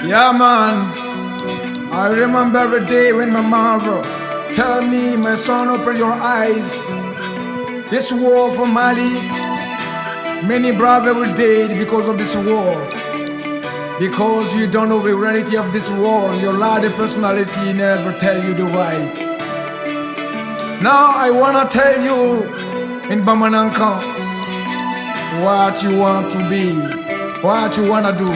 Yeah, man. I remember every day when my mother tell me, my son, open your eyes. This war for Mali, many brothers were dead because of this war. Because you don't know the reality of this war, your loud personality never tell you the right. Now I wanna tell you in Bamanan what you want to be, what you wanna do.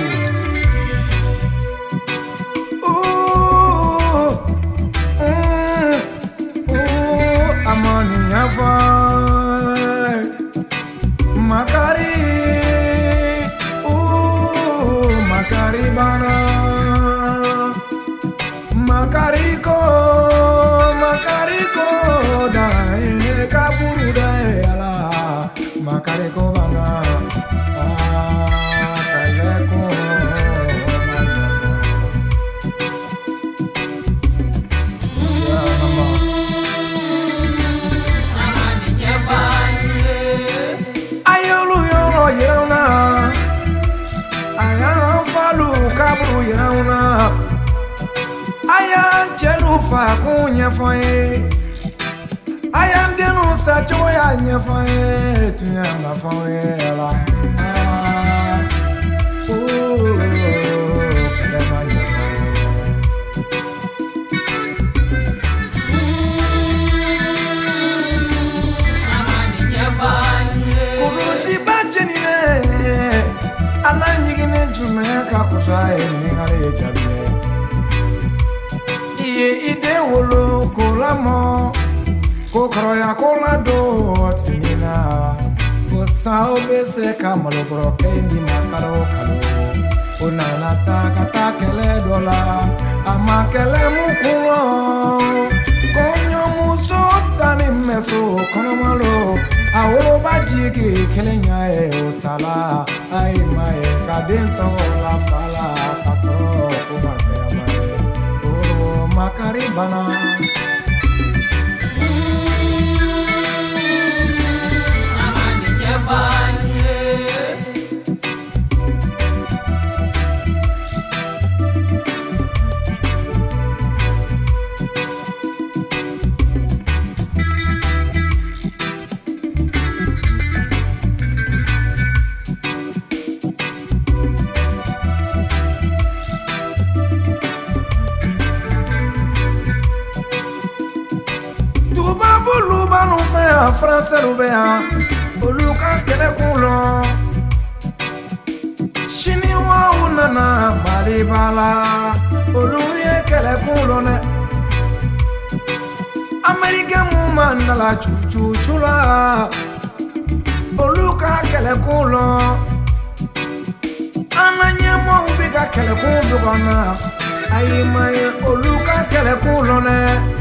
Makari, Makari bana, Makariko, Makariko, dae kaburu dae ala, Makariko bana, kaleko. Ayan chelufa kunya faye, ayan denusa choya nya faye, tunya na faye la. Kadama nya faye. Kurusi bajeni ne, ananyi gine jume kakuswa ni ngale jabe. Ide wolo kolamo kokroya kolado tinina usao bese kamalo brokendi makaro kalo unana taka kele dola amakele mukulo konyo muso dani meso konomalo awolo bajiki kelenya usala ai mai kadento la fala pasro kumate Makari bana. Français l'oubéa, Oluka Kelekulo, Chiniwa Unana, Malibala, Oluye Kelekulone, American woman, la chuchula, Oluka Kelekulo, Ananyamo Biga Kelekulugana, Aimae Oluka Kelekulone.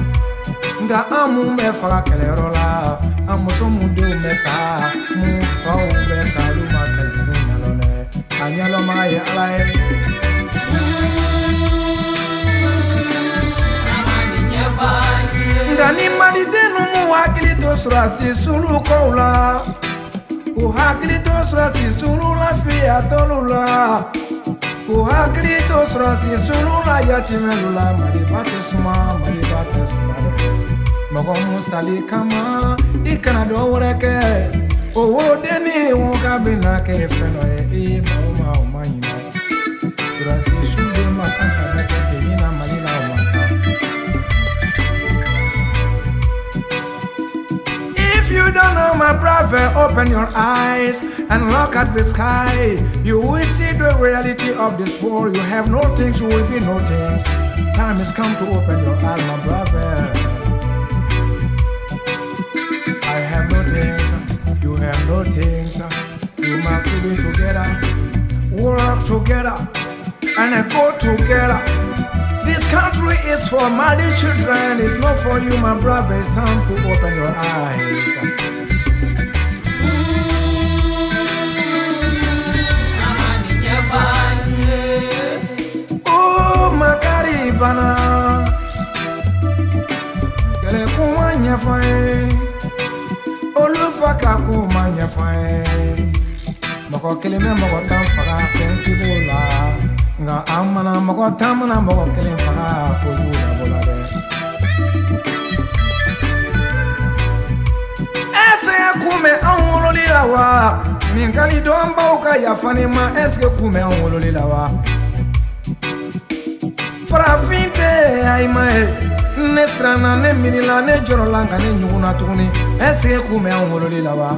Nga amu mefa kelerola amuso mundu mefa mufa ubesa luma kelekunyalone anyalo maye alae nga ni malidenu mu hakili tosrasi sulu koula u hakili tosrasi sulu la fia tolula u hakili tosrasi sulu la yatimelula maribate suma Mogo mustali kama ikana do woreke o deni won ka bina ke feno e mama o mayina durasi shunde makanta bese kenina malina o maka. If you don't know my brother, open your eyes and look at the sky. You will see the reality of this world. You have no things, you will be no things. Time has come to open your eyes, my brother. You have no things, you must be together, work together, and go together. This country is for Mali children, it's not for you, my brother. It's time to open your eyes. Oh, Makari bana, kele kumanya fae. Olufaka kumanya fae, moko kilime moko tamfaka fenti bola, nka an mana mɔgɔ tan mana mɔgɔ kelen faga ko jugu dabɔ la dɛ. Est-ce que kun bɛ an wololi la wa? Nin ka di dɔnbaw ka yafa ne ma. Est-ce que kun bɛ an wololi la wa? Farafin tɛ ayima ye. Ne siranna ne miirila ne jɔrɔla nka ne ɲugunna tuguni. Est-ce que kun bɛ an wololi la wa?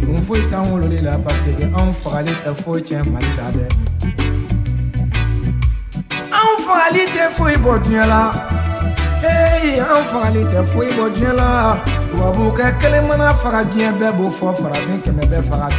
Kun foyi t'an wololi la parce que anw fagali tɛ foyi tiɲɛ Mali la dɛ. Anw fagali tɛ foyi bɔ diɲɛ la. Hey, anw fagali tɛ foyi bɔ diɲɛ la. Tubabukɛ kelen mana faga diɲɛ bɛɛ b'o fɔ farafin kɛmɛ bɛɛ faga.